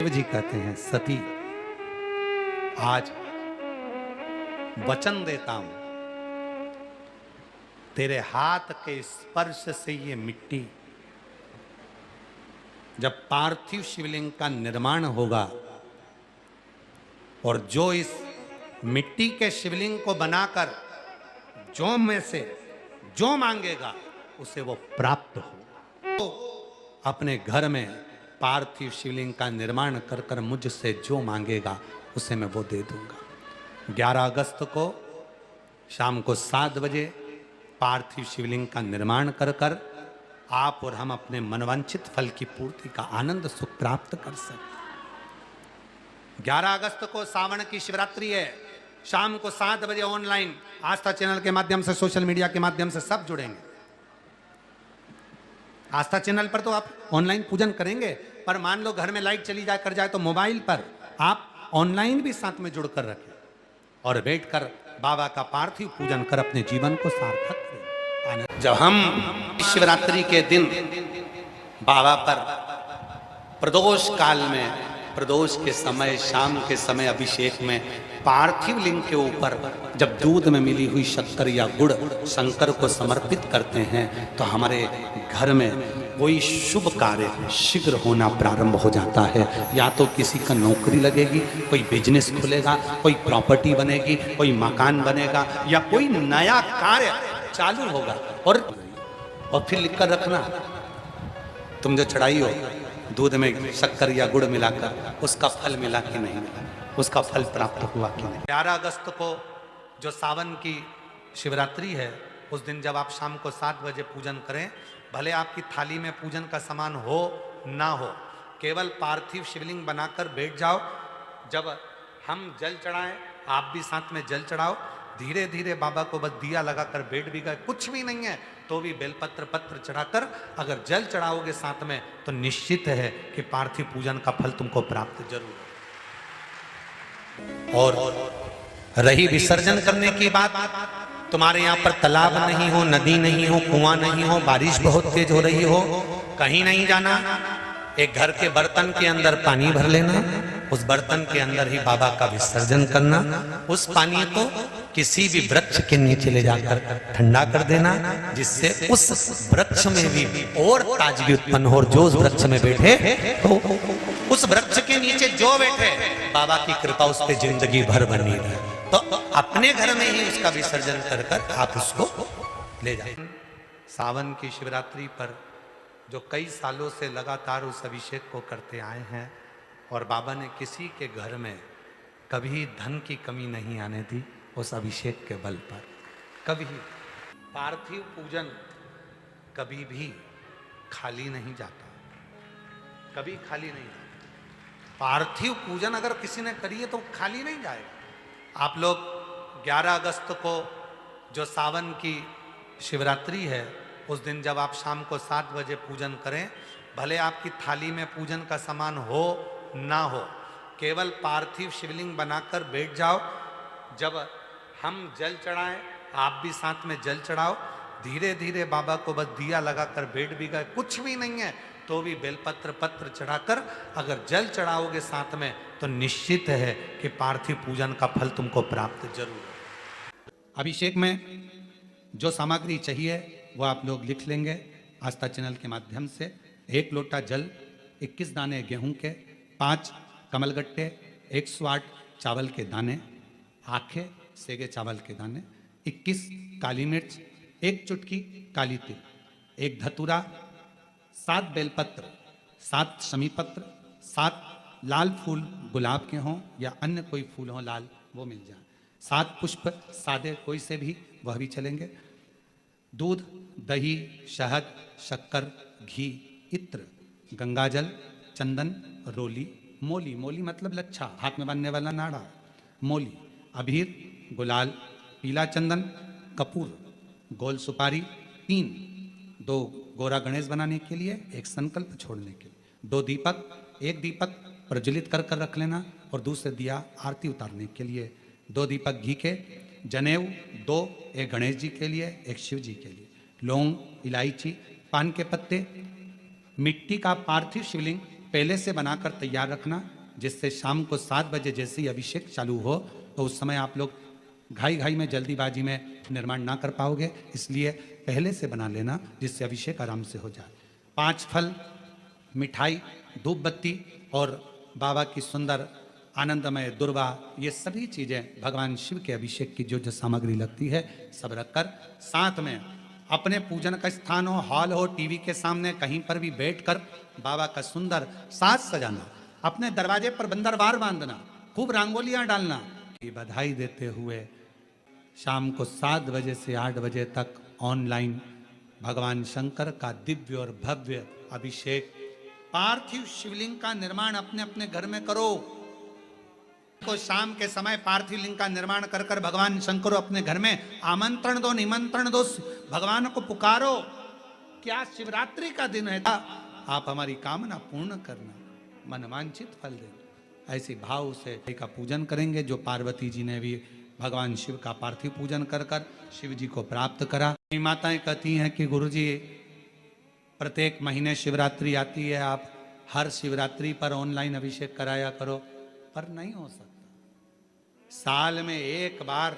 शिव जी कहते हैं, सती आज वचन देता हूं, तेरे हाथ के स्पर्श से ये मिट्टी, जब पार्थिव शिवलिंग का निर्माण होगा और जो इस मिट्टी के शिवलिंग को बनाकर जो में से जो मांगेगा उसे वो प्राप्त हो। तो अपने घर में पार्थिव शिवलिंग का निर्माण कर कर मुझसे जो मांगेगा उसे मैं वो दे दूंगा। 11 अगस्त को शाम को 7 बजे पार्थिव शिवलिंग का निर्माण कर कर आप और हम अपने मनवांछित फल की पूर्ति का आनंद सुख प्राप्त कर सकते। 11 अगस्त को सावन की शिवरात्रि है। शाम को 7 बजे ऑनलाइन आस्था चैनल के माध्यम से, सोशल मीडिया के माध्यम से सब जुड़ेंगे। आस्था चैनल पर तो आप ऑनलाइन पूजन करेंगे, पर मान लो घर में लाइट चली जाए कर जाए तो मोबाइल पर आप ऑनलाइन भी साथ में जुड़कर रखें और बैठकर बाबा का पार्थिव पूजन कर अपने जीवन को सार्थक करें। जब हम शिवरात्रि के दिन बाबा पर प्रदोष काल में, प्रदोष के समय, शाम के समय अभिषेक में पार्थिव लिंग के ऊपर जब दूध में मिली हुई शक्कर या गुड़ शंकर को समर्पित करते हैं तो हमारे घर में कोई शुभ कार्य शीघ्र होना प्रारंभ हो जाता है। या तो किसी का नौकरी लगेगी, कोई बिजनेस खुलेगा, कोई प्रॉपर्टी बनेगी, कोई मकान बनेगा या कोई नया कार्य चालू होगा। और फिर लिखकर रखना, तुम जो चढ़ाई हो दूध में शक्कर या गुड़ मिलाकर, उसका फल मिला कि नहीं मिला, उसका फल प्राप्त हुआ कि नहीं। 11 अगस्त को जो सावन की शिवरात्रि है, उस दिन जब आप शाम को 7 बजे पूजन करें, भले आपकी थाली में पूजन का सामान हो ना हो, केवल पार्थिव शिवलिंग बनाकर बैठ जाओ। जब हम जल चढ़ाएं, आप भी साथ में जल चढ़ाओ। धीरे धीरे बाबा को बस दिया लगाकर बैठ भी गए, कुछ भी नहीं है तो भी बेलपत्र पत्र चढ़ाकर अगर जल चढ़ाओगे साथ में तो निश्चित है कि पार्थिव पूजन का फल तुमको प्राप्त जरूर है। और रही विसर्जन करने की बात, तुम्हारे यहाँ पर तालाब नहीं हो, नदी नहीं हो, कुआं नहीं हो, बारिश बहुत तेज हो रही हो, कहीं नहीं जाना। एक घर के बर्तन के अंदर पानी भर लेना, उस बर्तन के अंदर ही बाबा का विसर्जन करना। उस पानी को किसी भी वृक्ष के नीचे ले जाकर ठंडा कर देना, जिससे उस वृक्ष में भी और ताजगी उत्पन्न हो। और जो उस वृक्ष में बैठे तो उस वृक्ष के नीचे जो बैठे, बाबा की कृपा उस पर जिंदगी भर बनी रहे। तो अपने घर में ही उसका विसर्जन कर कर आप उसको ले जाए। सावन की शिवरात्रि पर जो कई सालों से लगातार उस अभिषेक को करते आए हैं और बाबा ने किसी के घर में कभी धन की कमी नहीं आने दी, उस अभिषेक के बल पर कभी पार्थिव पूजन कभी भी खाली नहीं जाता, कभी खाली नहीं जाता। पार्थिव पूजन अगर किसी ने करी है तो खाली नहीं जाएगा। आप लोग 11 अगस्त को जो सावन की शिवरात्रि है, उस दिन जब आप शाम को 7 बजे पूजन करें, भले आपकी थाली में पूजन का सामान हो ना हो, केवल पार्थिव शिवलिंग बनाकर बैठ जाओ। जब हम जल चढ़ाएं, आप भी साथ में जल चढ़ाओ। धीरे धीरे बाबा को बस दिया लगाकर बैठ भी गए, कुछ भी नहीं है तो भी बेलपत्र पत्र चढ़ाकर अगर जल चढ़ाओगे साथ में तो निश्चित है कि पार्थिव पूजन का फल तुमको प्राप्त जरूर है। अभिषेक में जो सामग्री चाहिए वो आप लोग लिख लेंगे आस्था चैनल के माध्यम से। 1 लोटा जल, 21 दाने गेहूं के, 5 कमलगट्टे, 108 चावल के दाने, आखे सेगे चावल के दाने, 21 काली मिर्च, 1 चुटकी काली तिल, 1 धतूरा, 7 बेलपत्र, 7 शमी पत्र, 7 लाल फूल गुलाब के हों या अन्य कोई फूल हो लाल वो मिल जाए, 7 पुष्प सादे कोई से भी वह भी चलेंगे, दूध, दही, शहद, शक्कर, घी, इत्र, गंगाजल, चंदन, रोली, मोली, मोली मतलब लच्छा, हाथ में बांधने वाला नाड़ा, मोली, अबीर, गुलाल, पीला चंदन, कपूर, गोल सुपारी, 2 गोरा गणेश बनाने के लिए, 1 संकल्प छोड़ने के लिए, 2 दीपक, 1 दीपक प्रज्वलित कर कर रख लेना और दूसरे दिया आरती उतारने के लिए, 2 दीपक घी के, जनेऊ 2, 1 गणेश जी के लिए, 1 शिव जी के लिए, लौंग, इलायची, पान के पत्ते, मिट्टी का पार्थिव शिवलिंग पहले से बनाकर तैयार रखना, जिससे शाम को 7 बजे जैसे ही अभिषेक चालू हो तो उस समय आप लोग घाई घाई में जल्दीबाजी में निर्माण ना कर पाओगे, इसलिए पहले से बना लेना जिससे अभिषेक आराम से हो जाए। 5 फल, मिठाई, धूप बत्ती और बाबा की सुंदर आनंदमय दुर्वा, ये सभी चीज़ें भगवान शिव के अभिषेक की जो जो सामग्री लगती है सब रखकर, साथ में अपने पूजन का स्थान हो, हॉल हो, टीवी के सामने कहीं पर भी बैठकर बाबा का सुंदर साज सजाना, अपने दरवाजे पर बंदरवार बांधना, खूब रंगोलियां डालना, की बधाई देते हुए शाम को 7 बजे से 8 बजे तक ऑनलाइन भगवान शंकर का दिव्य और भव्य अभिषेक, पार्थिव शिवलिंग का निर्माण अपने अपने घर में करो। को शाम के समय पार्थिव लिंग का निर्माण कर कर भगवान शंकर अपने घर में आमंत्रण दो, निमंत्रण दो, भगवान को पुकारो। क्या शिवरात्रि का दिन है, आप हमारी कामना पूर्ण करना, मनवांछित फल देना। ऐसी भाव से का पूजन करेंगे, जो पार्वती जी ने भी भगवान शिव का पार्थिव पूजन कर कर शिव जी को प्राप्त करा। माताएं कहती हैं कि गुरुजी प्रत्येक महीने शिवरात्रि आती है, आप हर शिवरात्रि पर ऑनलाइन अभिषेक कराया करो, पर नहीं हो सकता। साल में एक बार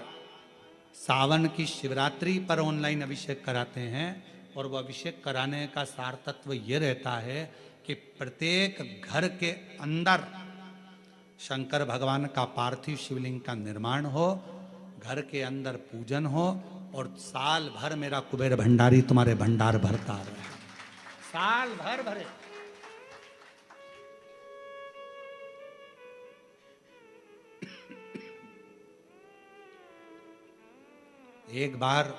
सावन की शिवरात्रि पर ऑनलाइन अभिषेक कराते हैं, और वह अभिषेक कराने का सार तत्व ये रहता है कि प्रत्येक घर के अंदर शंकर भगवान का पार्थिव शिवलिंग का निर्माण हो, घर के अंदर पूजन हो, और साल भर मेरा कुबेर भंडारी तुम्हारे भंडार भरता रहे, साल भर भरे। एक बार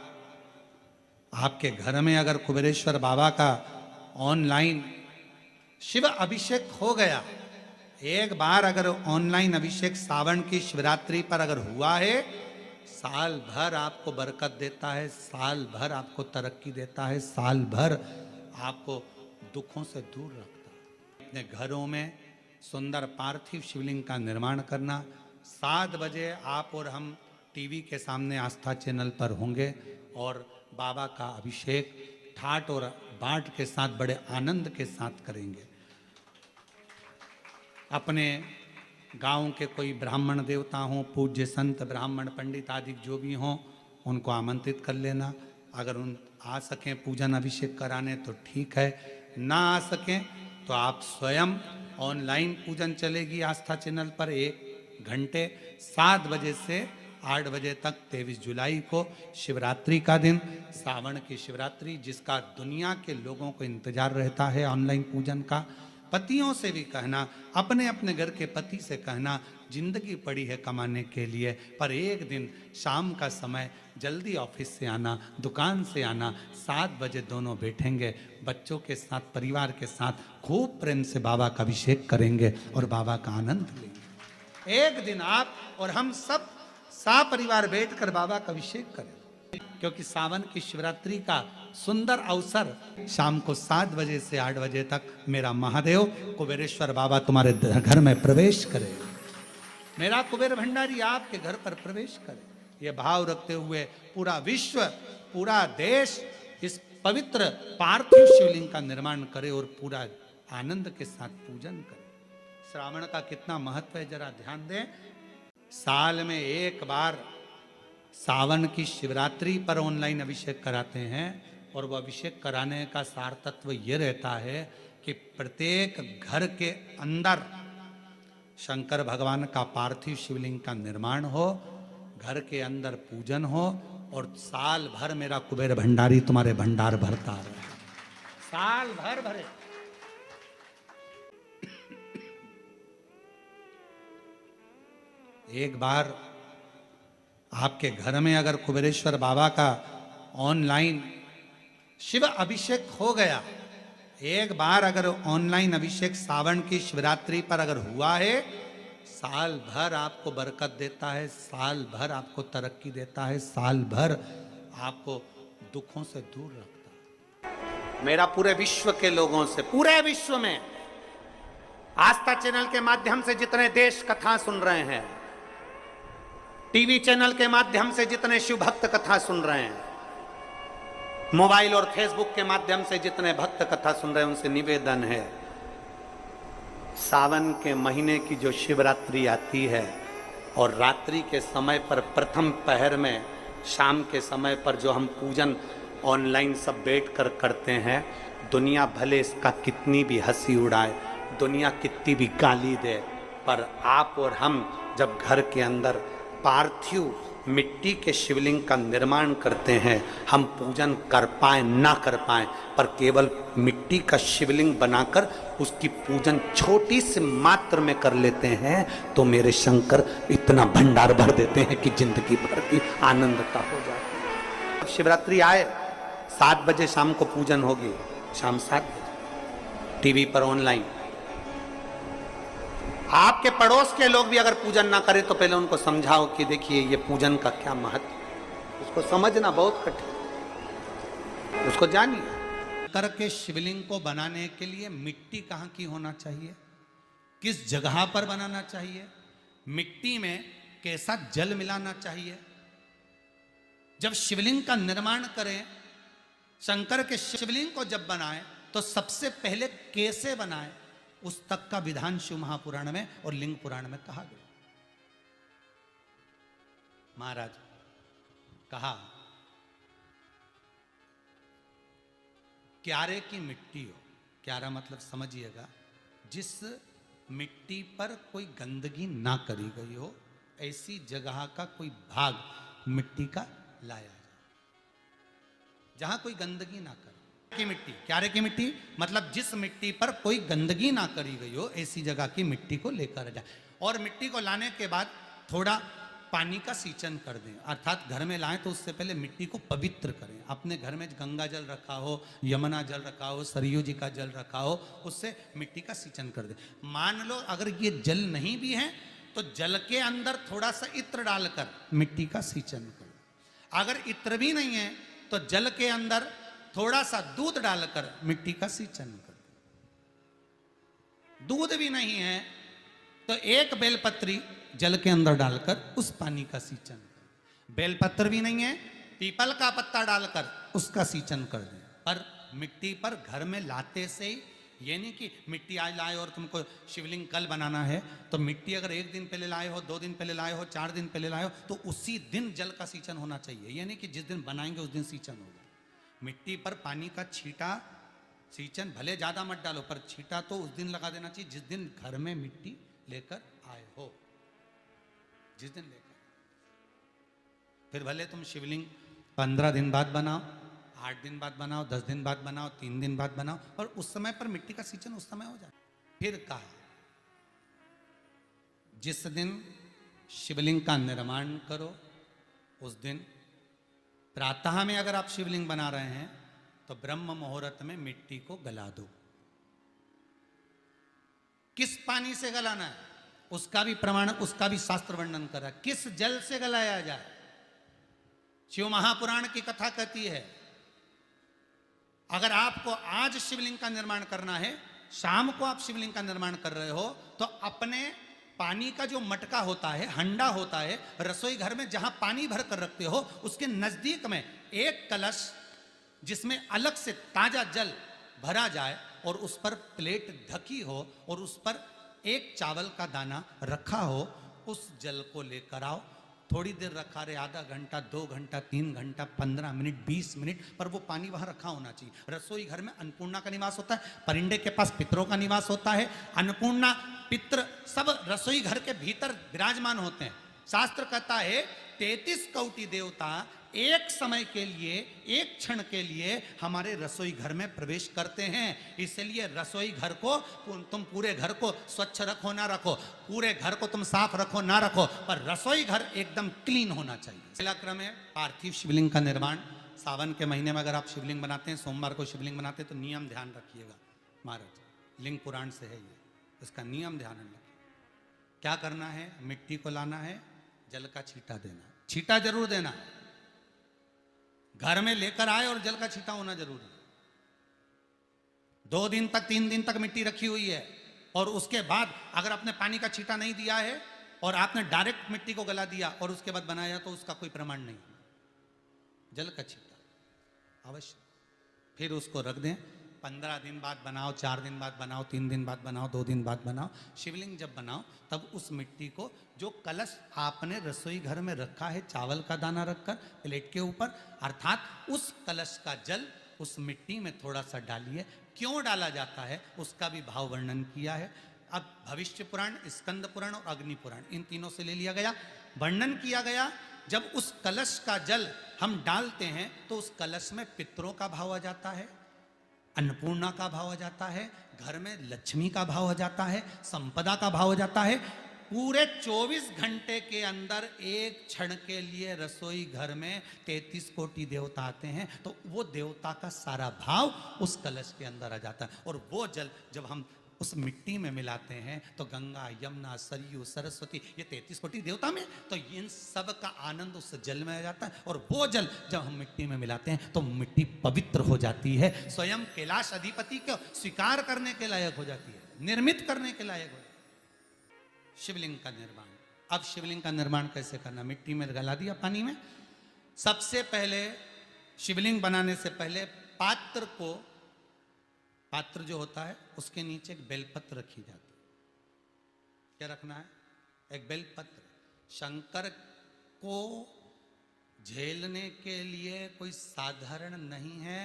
आपके घर में अगर कुबेरेश्वर बाबा का ऑनलाइन शिव अभिषेक हो गया, एक बार अगर ऑनलाइन अभिषेक सावन की शिवरात्रि पर अगर हुआ है, साल भर आपको बरकत देता है, साल भर आपको तरक्की देता है, साल भर आपको दुखों से दूर रखता है। अपने घरों में सुंदर पार्थिव शिवलिंग का निर्माण करना। 7 बजे आप और हम टीवी के सामने आस्था चैनल पर होंगे और बाबा का अभिषेक ठाट और बाट के साथ बड़े आनंद के साथ करेंगे। अपने गांव के कोई ब्राह्मण देवता हों, पूज्य संत ब्राह्मण पंडित आदि जो भी हों, उनको आमंत्रित कर लेना। अगर उन आ सकें पूजन अभिषेक कराने तो ठीक है, ना आ सकें तो आप स्वयं ऑनलाइन पूजन चलेगी आस्था चैनल पर 1 घंटे 7 बजे से 8 बजे तक। 23 जुलाई को शिवरात्रि का दिन, सावन की शिवरात्रि, जिसका दुनिया के लोगों को इंतजार रहता है ऑनलाइन पूजन का। पतियों से भी कहना, अपने अपने घर के पति से कहना, जिंदगी पड़ी है कमाने के लिए, पर एक दिन शाम का समय जल्दी ऑफिस से आना, दुकान से आना, 7 बजे दोनों बैठेंगे, बच्चों के साथ, परिवार के साथ खूब प्रेम से बाबा का अभिषेक करेंगे और बाबा का आनंद लेंगे। एक दिन आप और हम सब परिवार बैठकर बाबा का अभिषेक करें, क्योंकि सावन की शिवरात्रि का सुंदर अवसर शाम को 7 बजे से 8 बजे तक मेरा महादेव कुबेरेश्वर बाबा तुम्हारे घर में प्रवेश करे, मेरा कुबेर भंडारी आपके घर पर प्रवेश करे। ये भाव रखते हुए पूरा विश्व, पूरा देश इस पवित्र पार्थिव शिवलिंग का निर्माण करे और पूरा आनंद के साथ पूजन करे। श्रावण का कितना महत्व है जरा ध्यान दें। साल में एक बार सावन की शिवरात्रि पर ऑनलाइन अभिषेक कराते हैं, और वह अभिषेक कराने का सार तत्व ये रहता है कि प्रत्येक घर के अंदर शंकर भगवान का पार्थिव शिवलिंग का निर्माण हो, घर के अंदर पूजन हो, और साल भर मेरा कुबेर भंडारी तुम्हारे भंडार भरता रहे, साल भर भरे। एक बार आपके घर में अगर कुबेरेश्वर बाबा का ऑनलाइन शिव अभिषेक हो गया, एक बार अगर ऑनलाइन अभिषेक सावन की शिवरात्रि पर अगर हुआ है, साल भर आपको बरकत देता है, साल भर आपको तरक्की देता है, साल भर आपको दुखों से दूर रखता है। मेरा पूरे विश्व के लोगों से, पूरे विश्व में आस्था चैनल के माध्यम से जितने देश कथा सुन रहे हैं, टीवी चैनल के माध्यम से जितने शिव भक्त कथा सुन रहे हैं, मोबाइल और फेसबुक के माध्यम से जितने भक्त कथा सुन रहे हैं, उनसे निवेदन है सावन के महीने की जो शिवरात्रि आती है और रात्रि के समय पर प्रथम पहर में शाम के समय पर जो हम पूजन ऑनलाइन सब बैठ कर करते हैं, दुनिया भले इसका कितनी भी हंसी उड़ाए, दुनिया कितनी भी गाली दे, पर आप और हम जब घर के अंदर पार्थिव मिट्टी के शिवलिंग का निर्माण करते हैं, हम पूजन कर पाए ना कर पाए, पर केवल मिट्टी का शिवलिंग बनाकर उसकी पूजन छोटी से मात्र में कर लेते हैं, तो मेरे शंकर इतना भंडार भर देते हैं कि जिंदगी भर की आनंद का हो जाती है। शिवरात्रि आए, 7 बजे शाम को पूजन होगी, शाम 7 बजे टीवी पर ऑनलाइन। आपके पड़ोस के लोग भी अगर पूजन ना करें तो पहले उनको समझाओ कि देखिए ये पूजन का क्या महत्व, उसको समझना बहुत कठिन, उसको जानिए। करके शिवलिंग को बनाने के लिए मिट्टी कहाँ की होना चाहिए, किस जगह पर बनाना चाहिए, मिट्टी में कैसा जल मिलाना चाहिए। जब शिवलिंग का निर्माण करें, शंकर के शिवलिंग को जब बनाएं, तो सबसे पहले कैसे बनाएं, उस तक का विधान शिव महापुराण में और लिंग पुराण में कहा गया। महाराज कहा, क्यारे की मिट्टी हो, क्यारा मतलब समझिएगा, जिस मिट्टी पर कोई गंदगी ना करी गई हो, ऐसी जगह का कोई भाग मिट्टी का लाया जाए जहां कोई गंदगी ना करे। की मिट्टी, क्यारे की मिट्टी मतलब जिस मिट्टी पर कोई गंदगी ना करी गई हो, ऐसी जगह की मिट्टी को लेकर जाए। और मिट्टी को लाने के बाद थोड़ा पानी का सींचन कर दें, अर्थात घर में लाएं तो उससे पहले मिट्टी को पवित्र करें। अपने घर में गंगा जल रखा हो, यमुना जल रखा हो, सरयू जी का जल रखा हो, उससे मिट्टी का सींचन कर दें। मान लो अगर ये जल नहीं भी है तो जल के अंदर थोड़ा सा इत्र डालकर मिट्टी का सींचन करें। अगर इत्र भी नहीं है तो जल के अंदर थोड़ा सा दूध डालकर मिट्टी का सींचन कर। दूध भी नहीं है तो एक बेलपत्री जल के अंदर डालकर उस पानी का सींचन कर। बेलपत्र भी नहीं है, पीपल का पत्ता डालकर उसका सींचन कर दें। पर मिट्टी पर घर में लाते से ही, ये नहीं कि मिट्टी आज लाए और तुमको शिवलिंग कल बनाना है, तो मिट्टी अगर 1 दिन पहले लाए हो, 2 दिन पहले लाए हो, 4 दिन पहले लाए हो, तो उसी दिन जल का सींचन होना चाहिए। ये नहीं कि जिस दिन बनाएंगे उस दिन सींचन होगा। मिट्टी पर पानी का छींटा, सींचन भले ज्यादा मत डालो, पर छींटा तो उस दिन लगा देना चाहिए जिस दिन घर में मिट्टी लेकर आए हो, जिस दिन लेकर। फिर भले तुम शिवलिंग 15 दिन बाद बनाओ, 8 दिन बाद बनाओ, 10 दिन बाद बनाओ, 3 दिन बाद बनाओ, पर उस समय पर मिट्टी का सींचन उस समय हो जाए। फिर कहा, जिस दिन शिवलिंग का निर्माण करो उस दिन प्रातः में अगर आप शिवलिंग बना रहे हैं तो ब्रह्म मुहूर्त में मिट्टी को गला दो। किस पानी से गलाना है उसका भी प्रमाण, उसका भी शास्त्र वर्णन कर रहा है। किस जल से गलाया जाए, शिव महापुराण की कथा कहती है, अगर आपको आज शिवलिंग का निर्माण करना है, शाम को आप शिवलिंग का निर्माण कर रहे हो, तो अपने पानी का जो मटका होता है, हंडा होता है, रसोई घर में जहां पानी भर कर रखते हो, उसके नजदीक में एक कलश जिसमें अलग से ताजा जल भरा जाए और उस पर प्लेट ढकी हो और उस पर एक चावल का दाना रखा हो, उस जल को लेकर आओ। थोड़ी देर रखा रहे, आधा घंटा, 2 घंटा, 3 घंटा, 15 मिनट, 20 मिनट, पर वो पानी वहां रखा होना चाहिए। रसोई घर में अन्नपूर्णा का निवास होता है, परिंदे के पास पितरों का निवास होता है। अन्नपूर्णा, पित्र सब रसोई घर के भीतर विराजमान होते हैं। शास्त्र कहता है 33 कोटि देवता एक समय के लिए, एक क्षण के लिए हमारे रसोई घर में प्रवेश करते हैं। इसलिए रसोई घर को तुम पूरे घर को स्वच्छ रखो ना रखो, पूरे घर को तुम साफ रखो ना रखो, पर रसोई घर एकदम क्लीन होना चाहिए। पहला क्रम है पार्थिव शिवलिंग का निर्माण। सावन के महीने में अगर आप शिवलिंग बनाते हैं, सोमवार को शिवलिंग बनाते हैं, तो नियम ध्यान रखिएगा महाराज, लिंग पुराण से है ये, इसका नियम ध्यान रखिए। क्या करना है, मिट्टी को लाना है, जल का छींटा देना, छींटा जरूर देना, घर में लेकर आए और जल का छींटा होना जरूरी है। 2 दिन तक, 3 दिन तक मिट्टी रखी हुई है और उसके बाद अगर आपने पानी का छींटा नहीं दिया है और आपने डायरेक्ट मिट्टी को गला दिया और उसके बाद बनाया, तो उसका कोई प्रमाण नहीं। जल का छींटा अवश्य। फिर उसको रख दें, 15 दिन बाद बनाओ, 4 दिन बाद बनाओ, 3 दिन बाद बनाओ, 2 दिन बाद बनाओ, शिवलिंग जब बनाओ तब उस मिट्टी को, जो कलश आपने रसोई घर में रखा है चावल का दाना रखकर प्लेट के ऊपर, अर्थात उस कलश का जल उस मिट्टी में थोड़ा सा डालिए। क्यों डाला जाता है उसका भी भाव वर्णन किया है। अब भविष्य पुराण, स्कंद पुराण और अग्नि पुराण, इन तीनों से ले लिया गया। वर्णन किया गया जब उस कलश का जल हम डालते हैं तो उस कलश में पितरों का भाव आ जाता है, अन्नपूर्णा का भाव आ जाता है, घर में लक्ष्मी का भाव आ जाता है, संपदा का भाव आ जाता है। पूरे 24 घंटे के अंदर एक क्षण के लिए रसोई घर में 33 कोटि देवता आते हैं, तो वो देवता का सारा भाव उस कलश के अंदर आ जाता है। और वो जल जब हम उस मिट्टी में मिलाते हैं तो गंगा, यमुना, सरयू, सरस्वती, ये 33 कोटि देवता में, तो इन सब का आनंद उस जल में आ जाता है। और वो जल जब हम मिट्टी में मिलाते हैं तो मिट्टी पवित्र हो जाती है, स्वयं कैलाश अधिपति को स्वीकार करने के लायक हो जाती है, निर्मित करने के लायक हो जाती है। शिवलिंग का निर्माण। अब शिवलिंग का निर्माण कैसे करना? मिट्टी में गला दिया पानी में। सबसे पहले शिवलिंग बनाने से पहले पात्र जो होता है उसके नीचे एक बेलपत्र रखी जाती है। क्या रखना है? एक बेलपत्र। शंकर को झेलने के लिए कोई साधारण नहीं है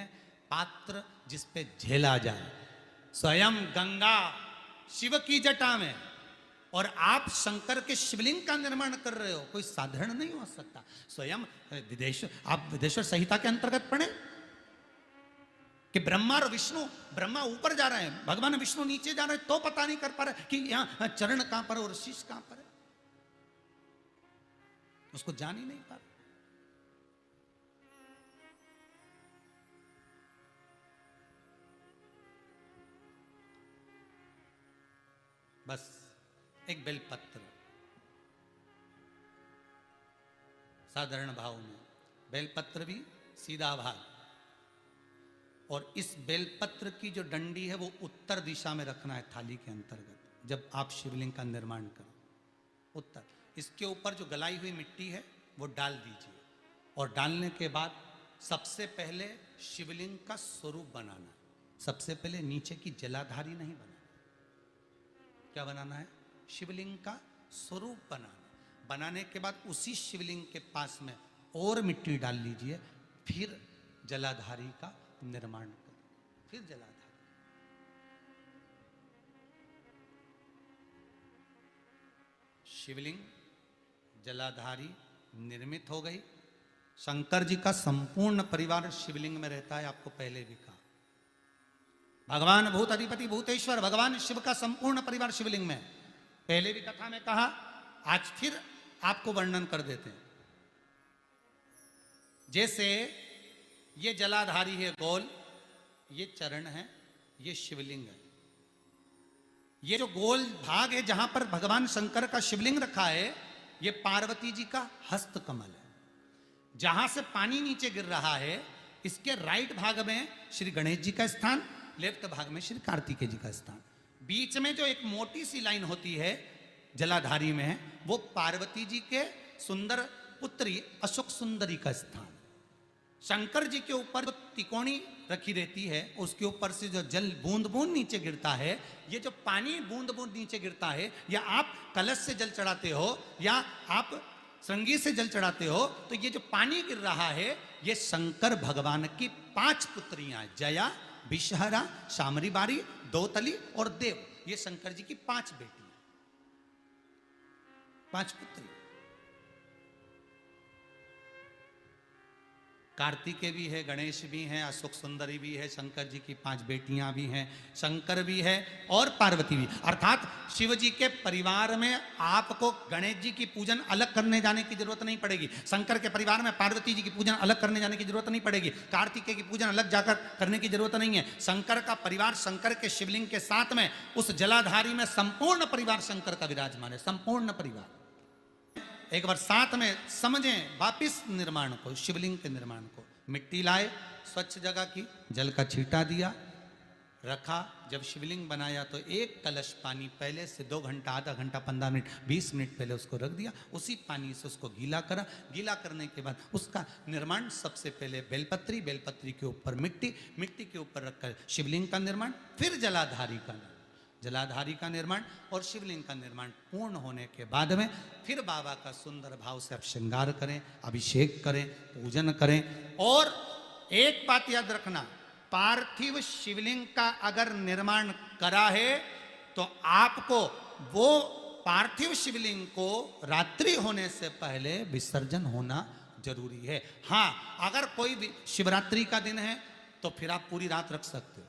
पात्र जिस पे झेला जाए। स्वयं गंगा शिव की जटा में, और आप शंकर के शिवलिंग का निर्माण कर रहे हो, कोई साधारण नहीं हो सकता। स्वयं आप विदेश्वर संहिता के अंतर्गत पढ़े कि ब्रह्मा और विष्णु, ब्रह्मा ऊपर जा रहे हैं, भगवान विष्णु नीचे जा रहे हैं, तो पता नहीं कर पा रहे कि यहां चरण कहां पर और शीश कहां पर है, उसको जान ही नहीं पा रहे। बस एक बेलपत्र साधारण भाव में, बेलपत्र भी सीधा भाग, और इस बेलपत्र की जो डंडी है वो उत्तर दिशा में रखना है थाली के अंतर्गत। जब आप शिवलिंग का निर्माण करो उत्तर, इसके ऊपर जो गलाई हुई मिट्टी है वो डाल दीजिए, और डालने के बाद सबसे पहले शिवलिंग का स्वरूप बनाना। सबसे पहले नीचे की जलाधारी नहीं बनाना। क्या बनाना है? शिवलिंग का स्वरूप बनाना। बनाने के बाद उसी शिवलिंग के पास में और मिट्टी डाल लीजिए, फिर जलाधारी का निर्माण करें, फिर जलाधारी। शिवलिंग जलाधारी निर्मित हो गई। शंकर जी का संपूर्ण परिवार शिवलिंग में रहता है, आपको पहले भी कहा। भगवान भूत अधिपति भूतेश्वर भगवान शिव का संपूर्ण परिवार शिवलिंग में, पहले भी कथा में कहा, आज फिर आपको वर्णन कर देते हैं। जैसे ये जलाधारी है गोल, ये चरण है, ये शिवलिंग है। ये जो गोल भाग है जहां पर भगवान शंकर का शिवलिंग रखा है, ये पार्वती जी का हस्त कमल है। जहां से पानी नीचे गिर रहा है, इसके राइट भाग में श्री गणेश जी का स्थान, लेफ्ट भाग में श्री कार्तिकेय जी का स्थान। बीच में जो एक मोटी सी लाइन होती है जलाधारी में, वो पार्वती जी के सुंदर पुत्री अशोक सुंदरी का स्थान। शंकर जी के ऊपर जो तिकोनी रखी रहती है, उसके ऊपर से जो जल बूंद बूंद नीचे गिरता है, ये जो पानी बूंद बूंद नीचे गिरता है, या आप कलश से जल चढ़ाते हो या आप श्रृंगी से जल चढ़ाते हो, तो ये जो पानी गिर रहा है, ये शंकर भगवान की 5 पुत्रियां, जया, विषहरा, शामरी बारी, दौतली और देव, ये शंकर जी की 5 बेटियां, 5 पुत्री। कार्तिकेय भी है, गणेश भी हैं, अशोक सुंदरी भी है, शंकर जी की 5 बेटियां भी हैं, शंकर भी है और पार्वती भी। अर्थात शिव जी के परिवार में आपको गणेश जी की पूजन अलग करने जाने की जरूरत नहीं पड़ेगी, शंकर के परिवार में पार्वती जी की पूजन अलग करने जाने की जरूरत नहीं पड़ेगी, कार्तिकेय की पूजन अलग जाकर करने की जरूरत नहीं है। शंकर का परिवार शंकर के शिवलिंग के साथ में उस जलाधारी में संपूर्ण परिवार शंकर का विराजमान है, संपूर्ण परिवार। एक बार साथ में समझें वापिस निर्माण को, शिवलिंग के निर्माण को। मिट्टी लाए, स्वच्छ जगह की, जल का छींटा दिया, रखा। जब शिवलिंग बनाया तो एक कलश पानी पहले से 2 घंटा, आधा घंटा, 15 मिनट, 20 मिनट पहले उसको रख दिया। उसी पानी से उसको गीला करा। गीला करने के बाद उसका निर्माण सबसे पहले बेलपत्री, बेलपत्री के ऊपर मिट्टी, मिट्टी के ऊपर रखकर शिवलिंग का निर्माण, फिर जलाधारी का निर्माण और शिवलिंग का निर्माण पूर्ण होने के बाद में फिर बाबा का सुंदर भाव से आप श्रृंगार करें, अभिषेक करें, पूजन करें। और एक बात याद रखना, पार्थिव शिवलिंग का अगर निर्माण करा है तो आपको वो पार्थिव शिवलिंग को रात्रि होने से पहले विसर्जन होना जरूरी है। हाँ, अगर कोई शिवरात्रि का दिन है तो फिर आप पूरी रात रख सकते हो।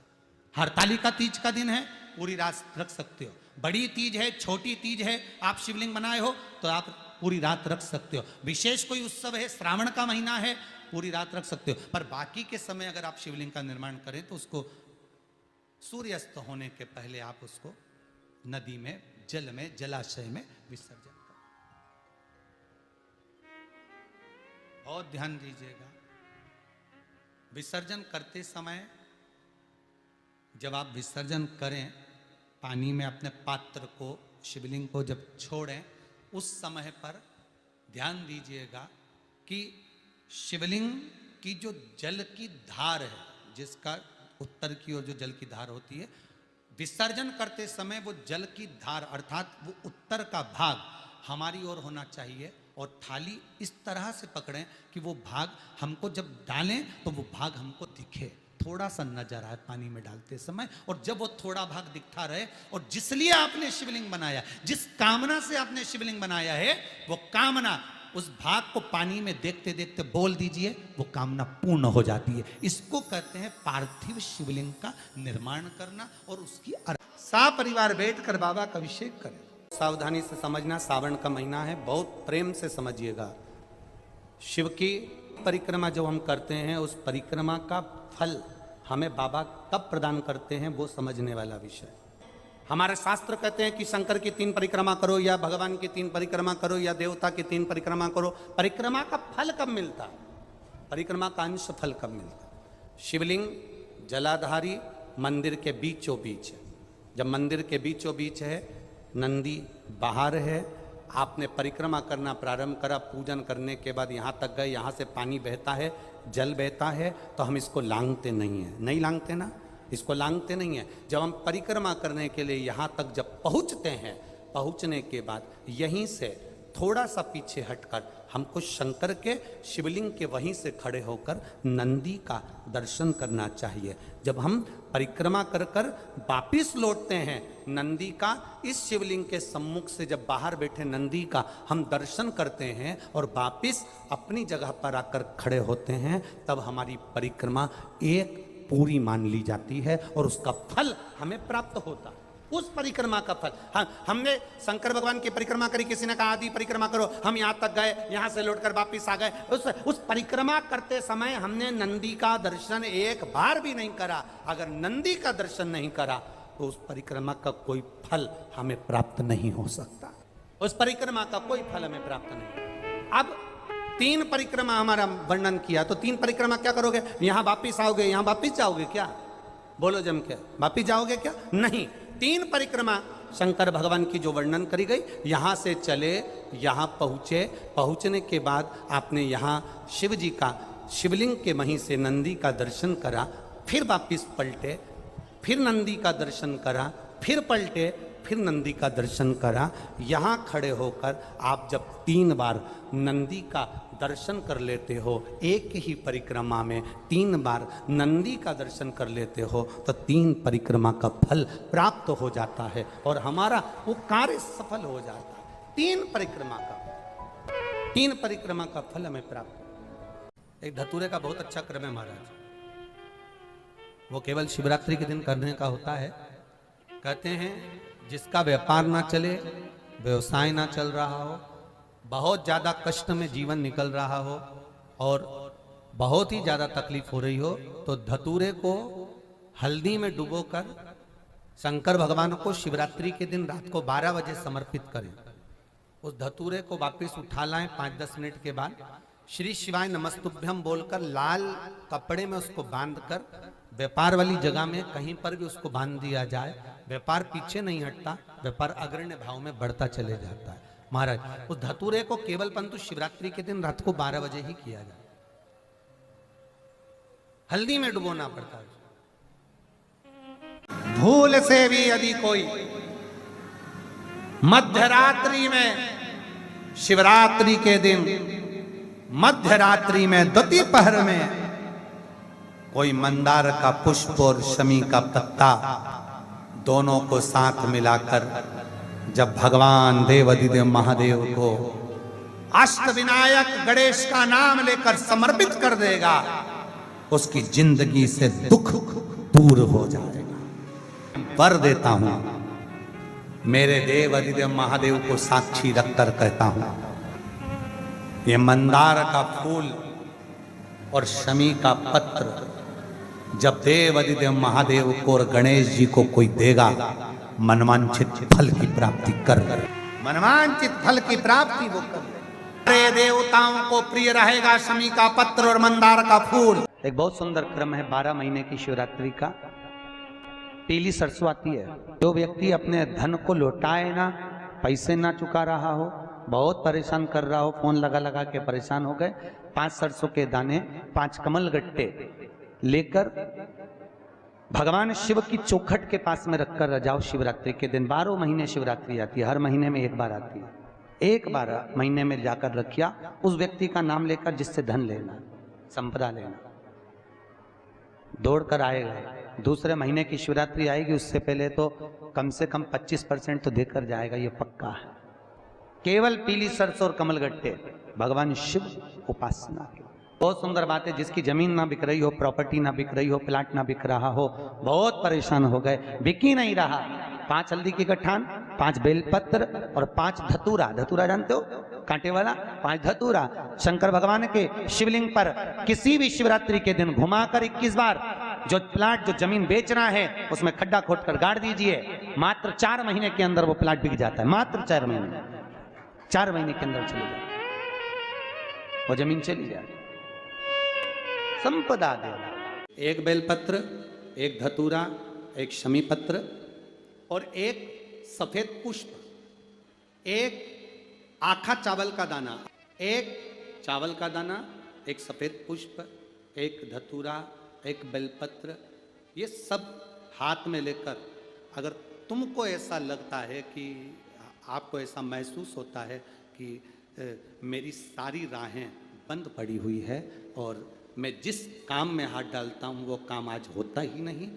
हरतालिका तीज का दिन है, पूरी रात रख सकते हो। बड़ी तीज है, छोटी तीज है, आप शिवलिंग बनाए हो तो आप पूरी रात रख सकते हो। विशेष कोई उत्सव है, श्रावण का महीना है, पूरी रात रख सकते हो। पर बाकी के समय अगर आप शिवलिंग का निर्माण करें तो उसको सूर्यास्त होने के पहले आप उसको नदी में, जल में, जलाशय में विसर्जन करें। बहुत ध्यान दीजिएगा, विसर्जन करते समय जब आप विसर्जन करें, पानी में अपने पात्र को, शिवलिंग को जब छोड़ें, उस समय पर ध्यान दीजिएगा कि शिवलिंग की जो जल की धार है, जिसका उत्तर की ओर जो जल की धार होती है, विसर्जन करते समय वो जल की धार अर्थात वो उत्तर का भाग हमारी ओर होना चाहिए और थाली इस तरह से पकड़ें कि वो भाग हमको जब डालें तो वो भाग हमको दिखे, थोड़ा सा नजर आए पानी में डालते समय। और जब वो थोड़ा भाग दिखता रहे, और जिसलिए आपने शिवलिंग बनाया, जिस कामना से आपने शिवलिंग बनाया है, वो कामना उस भाग को पानी में देखते देखते बोल दीजिए, वो कामना पूर्ण हो जाती है। इसको कहते हैं पार्थिव शिवलिंग का निर्माण करना। और उसकी परिवार बैठकर बाबा का अभिषेक करें। सावधानी से समझना, सावन का महीना है, बहुत प्रेम से समझिएगा। शिव की परिक्रमा जो हम करते हैं, उस परिक्रमा का फल हमें बाबा कब प्रदान करते हैं, वो समझने वाला विषय। हमारे शास्त्र कहते हैं कि शंकर की 3 परिक्रमा करो, या भगवान की 3 परिक्रमा करो, या देवता की 3 परिक्रमा करो। परिक्रमा का फल कब मिलता? परिक्रमा का अंश फल कब मिलता? शिवलिंग जलाधारी मंदिर के बीचों बीच है। जब मंदिर के बीचों बीच है, नंदी बाहर है, आपने परिक्रमा करना प्रारंभ करा, पूजन करने के बाद यहाँ तक गए, यहाँ से पानी बहता है, जल बहता है, तो हम इसको लांघते नहीं हैं। नहीं लांघते ना, इसको लांघते नहीं है। जब हम परिक्रमा करने के लिए यहाँ तक जब पहुँचते हैं, पहुँचने के बाद यहीं से थोड़ा सा पीछे हटकर हमको शंकर के शिवलिंग के वहीं से खड़े होकर नंदी का दर्शन करना चाहिए। जब हम परिक्रमा कर कर वापिस लौटते हैं, नंदी का इस शिवलिंग के सम्मुख से जब बाहर बैठे नंदी का हम दर्शन करते हैं और वापिस अपनी जगह पर आकर खड़े होते हैं, तब हमारी परिक्रमा एक पूरी मान ली जाती है और उसका फल हमें प्राप्त होता है। उस परिक्रमा का फल, हाँ, हमने शंकर भगवान की परिक्रमा करी, किसी ने कहा आदि परिक्रमा करो, हम यहाँ तक गए, यहाँ से लौटकर वापिस आ गए। उस परिक्रमा करते समय हमने नंदी का दर्शन एक बार भी नहीं करा। अगर नंदी का दर्शन नहीं करा तो उस परिक्रमा का कोई फल हमें प्राप्त नहीं हो सकता। उस परिक्रमा का कोई फल हमें प्राप्त नहीं। अब 3 परिक्रमा हमारा वर्णन किया, तो 3 परिक्रमा क्या करोगे? यहाँ वापिस आओगे, यहाँ वापिस जाओगे क्या? बोलो जम के, वापिस जाओगे क्या? नहीं। 3 परिक्रमा शंकर भगवान की जो वर्णन करी गई, यहाँ से चले, यहाँ पहुँचे, पहुँचने के बाद आपने यहाँ शिव जी का शिवलिंग के वहीं से नंदी का दर्शन करा, फिर वापिस पलटे, फिर नंदी का दर्शन करा, फिर पलटे, फिर नंदी का दर्शन करा। यहाँ खड़े होकर आप जब 3 बार नंदी का दर्शन कर लेते हो, एक ही परिक्रमा में 3 बार नंदी का दर्शन कर लेते हो, तो 3 परिक्रमा का फल प्राप्त हो जाता है और हमारा वो कार्य सफल हो जाता है। 3 परिक्रमा का फल हमें प्राप्त। एक धतूरे का बहुत अच्छा क्रम है महाराज, वो केवल शिवरात्रि के दिन करने का होता है। कहते हैं जिसका व्यापार ना चले, व्यवसाय ना चल रहा हो, बहुत ज़्यादा कष्ट में जीवन निकल रहा हो और बहुत ही ज़्यादा तकलीफ हो रही हो, तो धतूरे को हल्दी में डुबोकर शंकर भगवान को शिवरात्रि के दिन रात को 12 बजे समर्पित करें। उस धतूरे को वापस उठा लाएं 5-10 मिनट के बाद, श्री शिवाय नमस्तुभ्यम बोलकर लाल कपड़े में उसको बांधकर व्यापार वाली जगह में कहीं पर भी उसको बांध दिया जाए, व्यापार पीछे नहीं हटता, व्यापार अग्रण्य भाव में बढ़ता चले जाता है। महाराज उस धतूरे को केवल परंतु शिवरात्रि के दिन रात को 12 बजे ही किया जाए, हल्दी में डुबोना पड़ता है। भूल से भी यदि कोई मध्यरात्रि में, शिवरात्रि के दिन मध्यरात्रि में द्वितीय पहर में कोई मंदार का पुष्प और शमी का पत्ता दोनों को साथ मिलाकर जब भगवान देवाधिदेव महादेव को अष्टविनायक गणेश का नाम लेकर समर्पित कर देगा, उसकी जिंदगी से दुख दूर हो जाएगा। वर देता हूं, मेरे देवाधिदेव महादेव को साक्षी रखकर कहता हूं, ये मंदार का फूल और शमी का पत्र जब देवाधिदेव महादेव को और गणेश जी को कोई देगा, मनवांचित फल की प्राप्ति कर, मनवांचित फल की प्राप्ति वो कर। अरे देवताओं को प्रिय रहेगा शमी का पत्र और मंदार का फूल। एक बहुत सुंदर क्रम है 12 महीने की शिवरात्रि का। पीली सरसों आती है, जो व्यक्ति अपने धन को लौटाए ना, पैसे ना चुका रहा हो, बहुत परेशान कर रहा हो, फोन लगा लगा के परेशान हो गए, 5 सरसों के दाने, 5 कमल गट्टे लेकर भगवान शिव की चौखट के पास में रखकर रजाओ। शिवरात्रि के दिन 12 महीने शिवरात्रि आती है, हर महीने में एक बार आती है, एक बार महीने में जाकर रखिया उस व्यक्ति का नाम लेकर जिससे धन लेना, संपदा लेना, दौड़ कर आएगा। दूसरे महीने की शिवरात्रि आएगी, उससे पहले तो कम से कम 25% तो देकर जाएगा, ये पक्का है। केवल पीली सरसों और कमलगट्टे, भगवान शिव उपासना के। बहुत सुंदर बात है, जिसकी जमीन ना बिक रही हो, प्रॉपर्टी ना बिक रही हो, प्लाट ना बिक रहा हो, बहुत परेशान हो गए, बिक ही नहीं रहा, 5 हल्दी की गठान, 5 बेलपत्र और 5 धतूरा, धतूरा जानते हो, कांटे वाला, 5 धतूरा शंकर भगवान के शिवलिंग पर किसी भी शिवरात्रि के दिन घुमाकर 21 बार जो प्लाट, जो जमीन बेचना है उसमें खड्डा खोद कर गाड़ दीजिए। मात्र 4 महीने के अंदर वो प्लाट बिक जाता है, मात्र 4 महीने, 4 महीने के अंदर चले जाए वो जमीन, चली जाए, संपदा दे। एक बेलपत्र, एक धतूरा, एक शमी पत्र और एक सफेद पुष्प, एक आखा चावल का दाना, एक चावल का दाना, एक सफेद पुष्प, एक धतूरा, एक बेलपत्र, ये सब हाथ में लेकर, अगर तुमको ऐसा लगता है कि आपको ऐसा महसूस होता है कि मेरी सारी राहें बंद पड़ी हुई है और मैं जिस काम में हाथ डालता हूँ वो काम आज होता ही नहीं,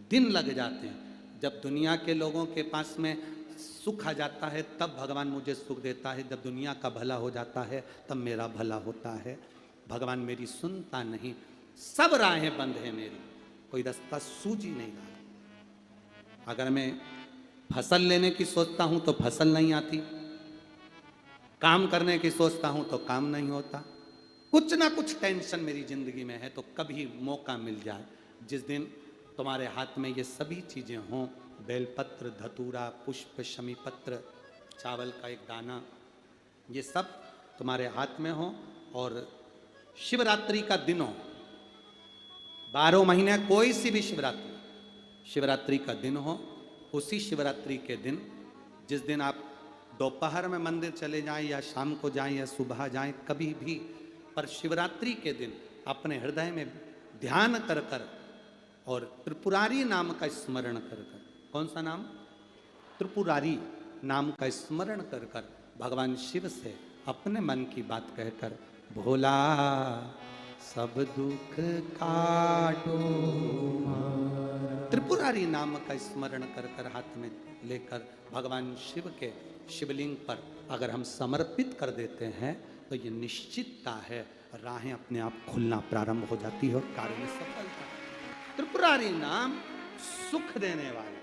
दिन लग जाते हैं, जब दुनिया के लोगों के पास में सुख आ जाता है तब भगवान मुझे सुख देता है, जब दुनिया का भला हो जाता है तब मेरा भला होता है, भगवान मेरी सुनता नहीं, सब राहें बंद हैं मेरी, कोई रास्ता सूझ ही नहीं रहा। अगर मैं फसल लेने की सोचता हूँ तो फसल नहीं आती, काम करने की सोचता हूँ तो काम नहीं होता, कुछ ना कुछ टेंशन मेरी जिंदगी में है। तो कभी मौका मिल जाए जिस दिन तुम्हारे हाथ में ये सभी चीजें हों, बेलपत्र, धतूरा, पुष्प, शमी पत्र, चावल का एक दाना, ये सब तुम्हारे हाथ में हो और शिवरात्रि का दिन हो, 12 महीने कोई सी भी शिवरात्रि का दिन हो, उसी शिवरात्रि के दिन, जिस दिन आप दोपहर में मंदिर चले जाएं या शाम को जाएं या सुबह जाएं, कभी भी, पर शिवरात्रि के दिन अपने हृदय में ध्यान कर कर और त्रिपुरारी नाम का स्मरण कर कर, कौन सा नाम? त्रिपुरारी नाम का स्मरण कर कर भगवान शिव से अपने मन की बात कहकर, भोला सब दुख काटो, त्रिपुरारी नाम का स्मरण कर कर हाथ में लेकर भगवान शिव के शिवलिंग पर अगर हम समर्पित कर देते हैं तो ये निश्चितता है राहें अपने आप खुलना प्रारंभ हो जाती है और कार्य में सफलता। त्रिपुरारी नाम सुख देने वाले,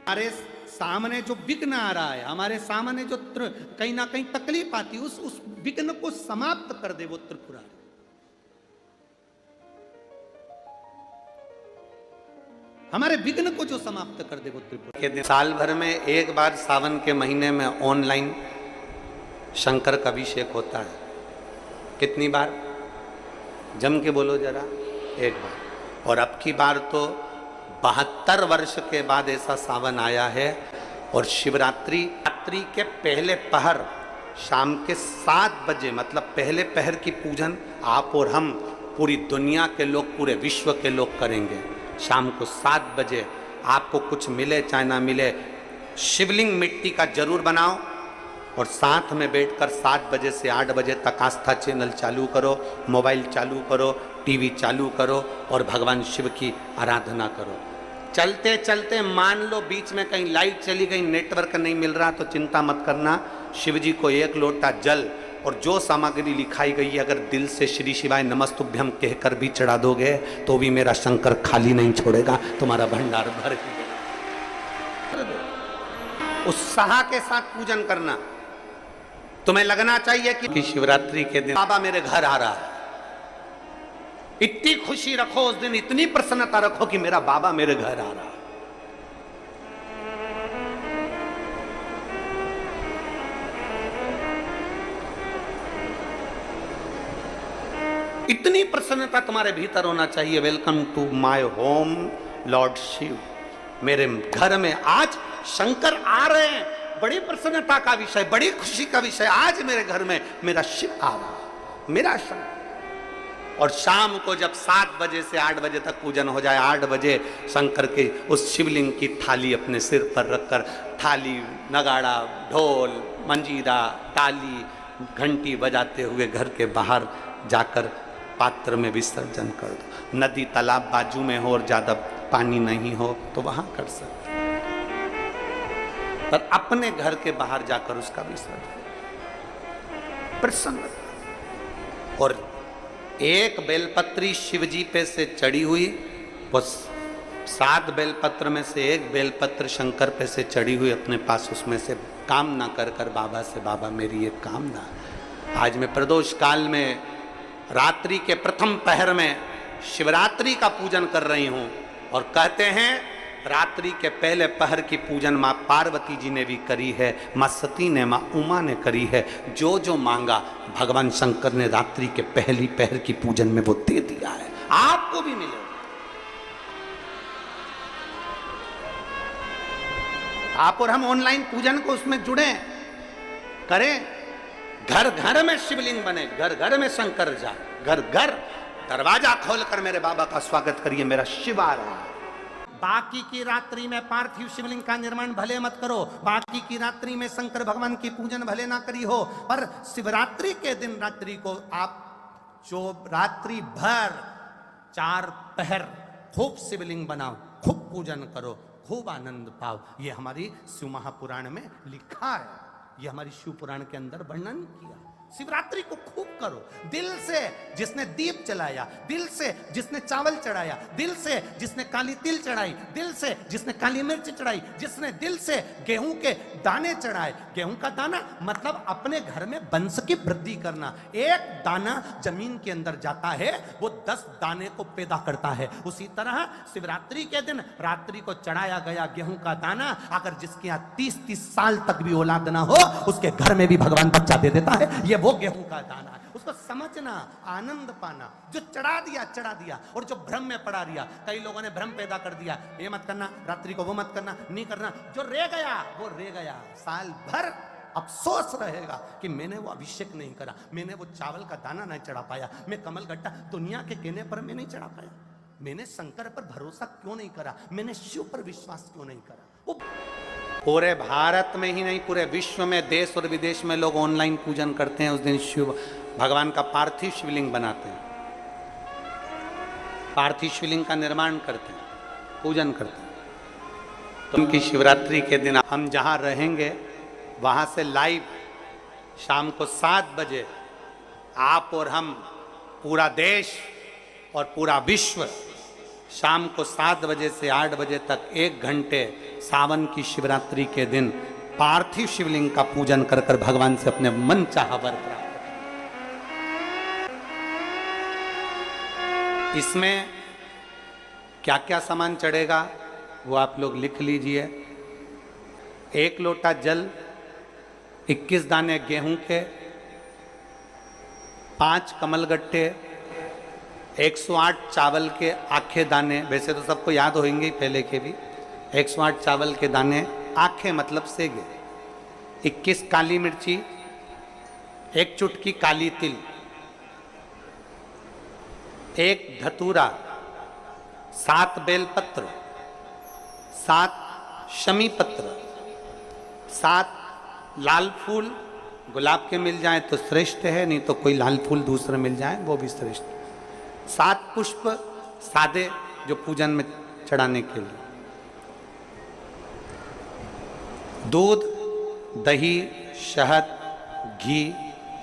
हमारे सामने जो विघ्न आ रहा है, हमारे सामने जो कहीं ना कहीं तकलीफ आती है, उस विघ्न को समाप्त कर दे वो त्रिपुरारी। हमारे विघ्न को जो समाप्त कर दे वो त्रिपुरारी। साल भर में एक बार सावन के महीने में ऑनलाइन शंकर का अभिषेक होता है। कितनी बार? जम के बोलो जरा एक बार। और अब की बार तो 72 वर्ष के बाद ऐसा सावन आया है और शिवरात्रि रात्रि के पहले पहर शाम के 7 बजे मतलब पहले पहर की पूजन आप और हम पूरी दुनिया के लोग पूरे विश्व के लोग करेंगे। शाम को 7 बजे आपको कुछ मिले चाहे ना मिले शिवलिंग मिट्टी का जरूर बनाओ और साथ में बैठकर 7 बजे से 8 बजे तक आस्था चैनल चालू करो, मोबाइल चालू करो, टीवी चालू करो और भगवान शिव की आराधना करो। चलते चलते मान लो बीच में कहीं लाइट चली गई, नेटवर्क नहीं मिल रहा तो चिंता मत करना, शिव जी को 1 लोटा जल और जो सामग्री लिखाई गई है अगर दिल से श्री शिवाय नमस्तुभ्यम कहकर भी चढ़ा दोगे तो भी मेरा शंकर खाली नहीं छोड़ेगा, तुम्हारा भंडार भर ही उत्साह के साथ पूजन करना। तुम्हें लगना चाहिए कि शिवरात्रि के दिन बाबा मेरे घर आ रहा है, इतनी खुशी रखो उस दिन, इतनी प्रसन्नता रखो कि मेरा बाबा मेरे घर आ रहा है। इतनी प्रसन्नता तुम्हारे भीतर होना चाहिए। Welcome to my home lord Shiva, मेरे घर में आज शंकर आ रहे हैं, बड़ी प्रसन्नता का विषय, बड़ी खुशी का विषय। आज मेरे घर में मेरा शिव आ रहा है, मेरा शंकर। और शाम को जब 7 बजे से 8 बजे तक पूजन हो जाए, 8 बजे शंकर के उस शिवलिंग की थाली अपने सिर पर रखकर थाली, नगाड़ा, ढोल, मंजीरा, ताली, घंटी बजाते हुए घर के बाहर जाकर पात्र में विसर्जन कर दो। नदी तालाब बाजू में हो और ज्यादा पानी नहीं हो तो वहां कर सकते, पर अपने घर के बाहर जाकर उसका विसर्जन प्रसन्न। और एक बेलपत्री शिवजी पे से चढ़ी हुई, वो 7 बेलपत्र में से एक बेलपत्र शंकर पे से चढ़ी हुई अपने पास, उसमें से कामना कर कर बाबा से, बाबा मेरी ये कामना, आज मैं प्रदोष काल में रात्रि के प्रथम पहर में शिवरात्रि का पूजन कर रही हूं। और कहते हैं रात्रि के पहले पहर की पूजन मां पार्वती जी ने भी करी है, मां सती ने, मां उमा ने करी है। जो जो मांगा भगवान शंकर ने रात्रि के पहली पहर की पूजन में वो दे दिया है, आपको भी मिलेगा। आप और हम ऑनलाइन पूजन को उसमें जुड़े करें, घर घर में शिवलिंग बने, घर घर में शंकर जाए, घर घर दरवाजा खोलकर मेरे बाबा का स्वागत करिए, मेरा शिव आ रहा है। बाकी की रात्रि में पार्थिव शिवलिंग का निर्माण भले मत करो, बाकी की रात्रि में शंकर भगवान की पूजन भले ना करी हो, पर शिवरात्रि के दिन रात्रि को आप जो रात्रि भर 4 पहर खूब शिवलिंग बनाओ, खूब पूजन करो, खूब आनंद पाओ। ये हमारी शिव महापुराण में लिखा है, ये हमारी शिव पुराण के अंदर वर्णन किया। शिवरात्रि को खूब करो, दिल से जिसने दीप जलाया, दिल से जिसने चावल चढ़ाया, दिल से जिसने काली तिल चढ़ाई, दिल से जिसने काली मिर्च चढ़ाई, जिसने दिल से गेहूं के दाने चढ़ाए। गेहूं का दाना मतलब अपने घर में वंश की वृद्धि करना। एक दाना जमीन के अंदर जाता है वो 10 दाने को पैदा करता है। उसी तरह शिवरात्रि के दिन रात्रि को चढ़ाया गया गेहूं का दाना, अगर जिसके यहाँ 30-30 साल तक भी औलाद ना हो, उसके घर में भी भगवान बच्चा दे देता है। ये वो गेहूं का दाना है, उसको समझना, आनंद पाना। जो चढ़ा दिया, और जो भ्रम में पड़ा दिया, कई लोगों ने भ्रम पैदा कर दिया, ये मत करना रात्रि को, वो मत करना, नहीं करना। जो रह गया वो रह गया, साल भर अफसोस रहेगा कि मैंने वो अभिषेक नहीं करा, मैंने वो चावल का दाना नहीं चढ़ा पाया, मैं कमल गट्टा दुनिया के कहने पर मैं नहीं चढ़ा पाया, मैंने शंकर पर भरोसा क्यों नहीं करा, मैंने शिव पर विश्वास क्यों नहीं करा। वो पूरे भारत में ही नहीं, पूरे विश्व में, देश और विदेश में लोग ऑनलाइन पूजन करते हैं। उस दिन शिव भगवान का पार्थिव शिवलिंग बनाते हैं, पार्थिव शिवलिंग का निर्माण करते हैं, पूजन करते हैं। तो उनकी शिवरात्रि के दिन हम जहां रहेंगे वहां से लाइव शाम को 7 बजे आप और हम, पूरा देश और पूरा विश्व, शाम को 7 बजे से 8 बजे तक 1 घंटे सावन की शिवरात्रि के दिन पार्थिव शिवलिंग का पूजन कर कर भगवान से अपने मन चाहा वर प्राप्त। इसमें क्या क्या सामान चढ़ेगा वो आप लोग लिख लीजिए। 1 लोटा जल, 21 दाने गेहूं के, 5 कमलगट्टे, 108 चावल के आखे दाने, वैसे तो सबको याद होंगे ही पहले के भी। 108 चावल के दाने, आखे मतलब सेगे, 21 काली मिर्ची, 1 चुटकी काली तिल, 1 धतूरा, 7 बेलपत्र, 7 शमी पत्र, 7 लाल फूल, गुलाब के मिल जाए तो श्रेष्ठ है, नहीं तो कोई लाल फूल दूसरा मिल जाए वो भी श्रेष्ठ। 7 पुष्प सादे जो पूजन में चढ़ाने के लिए, दूध, दही, शहद, घी,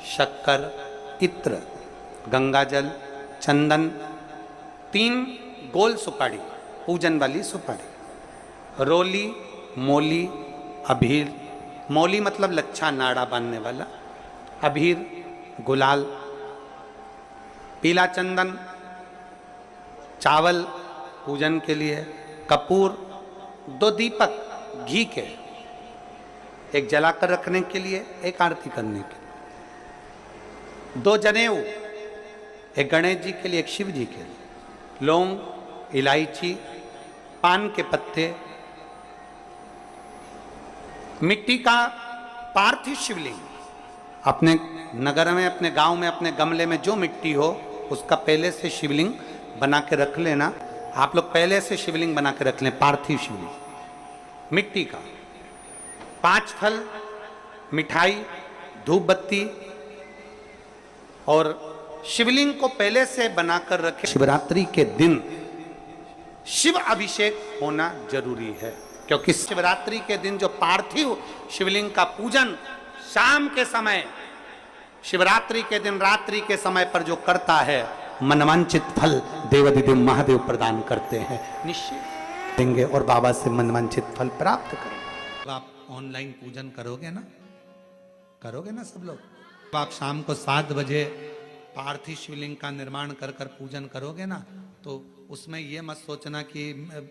शक्कर, इत्र, गंगाजल, चंदन, 3 गोल सुपारी, पूजन वाली सुपारी, रोली, मोली, अभीर, मोली मतलब लच्छा नाड़ा बांधने वाला, अभीर, गुलाल, पीला चंदन, चावल पूजन के लिए, कपूर, 2 दीपक घी के, 1 जलाकर रखने के लिए, 1 आरती करने के लिए, 2 जनेऊ, 1 गणेश जी के लिए, 1 शिव जी के लिए, लौंग, इलायची, पान के पत्ते, मिट्टी का पार्थिव शिवलिंग। अपने नगर में, अपने गांव में, अपने गमले में जो मिट्टी हो उसका पहले से शिवलिंग बना के रख लेना। आप लोग पहले से शिवलिंग बना के रख लें, पार्थिव शिवलिंग मिट्टी का। 5 फल, मिठाई, धूप बत्ती, और शिवलिंग को पहले से बनाकर रखें। शिवरात्रि के दिन शिव अभिषेक होना जरूरी है, क्योंकि शिवरात्रि के दिन जो पार्थिव शिवलिंग का पूजन शाम के समय, शिवरात्रि के दिन रात्रि के समय पर जो करता है, मनवांचित फल देवाधिदेव महादेव प्रदान करते हैं, निश्चित देंगे और बाबा से मनवांचित फल प्राप्त करेंगे। आप ऑनलाइन पूजन करोगे ना, करोगे ना सब लोग? आप शाम को 7 बजे पार्थिव शिवलिंग का निर्माण कर कर पूजन करोगे ना, तो उसमें ये मत सोचना कि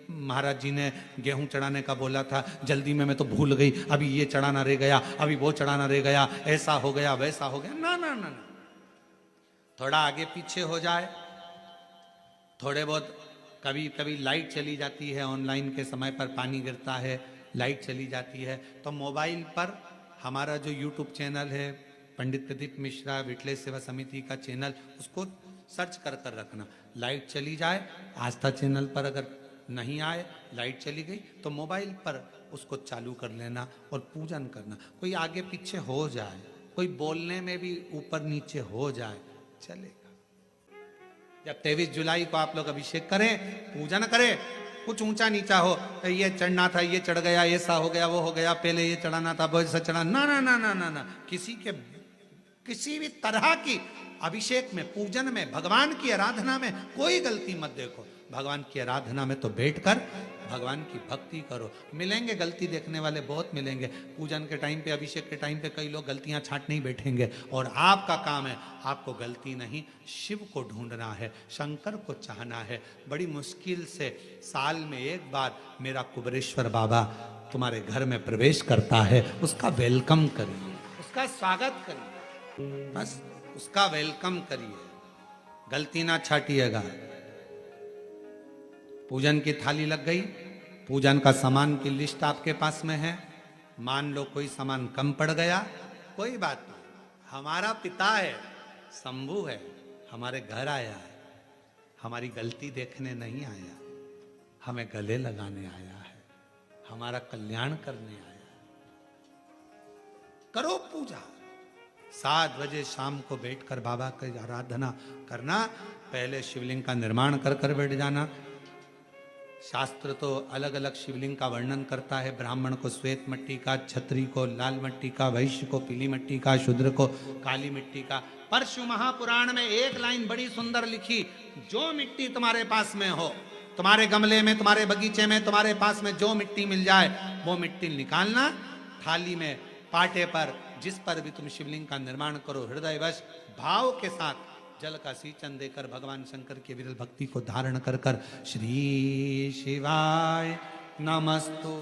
महाराज जी ने गेहूं चढ़ाने का बोला था, जल्दी में मैं तो भूल गई, अभी ये चढ़ाना रह गया, अभी वो चढ़ाना रह गया, ऐसा हो गया वैसा हो गया। ना ना ना ना, थोड़ा आगे पीछे हो जाए, थोड़े बहुत, कभी कभी लाइट चली जाती है, ऑनलाइन के समय पर पानी गिरता है, लाइट चली जाती है, तो मोबाइल पर हमारा जो यूट्यूब चैनल है पंडित प्रदीप मिश्रा विठलेश सेवा समिति का चैनल, उसको सर्च कर कर रखना। लाइट चली जाए, आस्था चैनल पर अगर नहीं आए, लाइट चली गई, तो मोबाइल पर उसको चालू कर लेना और पूजन करना। कोई आगे पीछे हो जाए, कोई बोलने में भी ऊपर नीचे हो जाए, चलेगा। जब 23 जुलाई को आप लोग अभिषेक करें, पूजन करें, कुछ ऊंचा नीचा हो, ये चढ़ना था, ये चढ़ गया, ऐसा हो गया, वो हो गया, पहले ये चढ़ाना था, वैसा चढ़ा, ना ना ना ना ना ना, किसी भी तरह की अभिषेक में, पूजन में, भगवान की आराधना में कोई गलती मत देखो। भगवान की आराधना में तो बैठकर भगवान की भक्ति करो। मिलेंगे गलती देखने वाले, बहुत मिलेंगे। पूजन के टाइम पे, अभिषेक के टाइम पे कई लोग गलतियां छांटने ही बैठेंगे, और आपका काम है, आपको गलती नहीं, शिव को ढूंढना है, शंकर को चाहना है। बड़ी मुश्किल से साल में एक बार मेरा कुबेरेश्वर बाबा तुम्हारे घर में प्रवेश करता है, उसका वेलकम करिए, उसका स्वागत करिए, बस उसका वेलकम करिए, गलती ना छाटिएगा। पूजन की थाली लग गई, पूजन का सामान की लिस्ट आपके पास में है। मान लो कोई सामान कम पड़ गया, कोई बात नहीं, हमारा पिता है, शंभू है, हमारे घर आया है, हमारी गलती देखने नहीं आया, हमें गले लगाने आया है, हमारा कल्याण करने आया है। करो पूजा। 7 बजे शाम को बैठकर बाबा की आराधना करना। पहले शिवलिंग का निर्माण कर कर बैठ जाना। शास्त्र तो अलग अलग शिवलिंग का वर्णन करता है। ब्राह्मण को श्वेत मिट्टी का, क्षत्रिय को लाल मिट्टी का, वैश्य को पीली मिट्टी का, शूद्र को काली मिट्टी का। परशु महापुराण में एक लाइन बड़ी सुंदर लिखी, जो मिट्टी तुम्हारे पास में हो, तुम्हारे गमले में, तुम्हारे बगीचे में, तुम्हारे पास में जो मिट्टी मिल जाए वो मिट्टी निकालना, थाली में, पाटे पर, जिस पर भी तुम शिवलिंग का निर्माण करो, हृदयवश भाव के साथ जल का सींचन देकर भगवान शंकर के विरल भक्ति को धारण कर कर श्री शिवाय नमस्तु।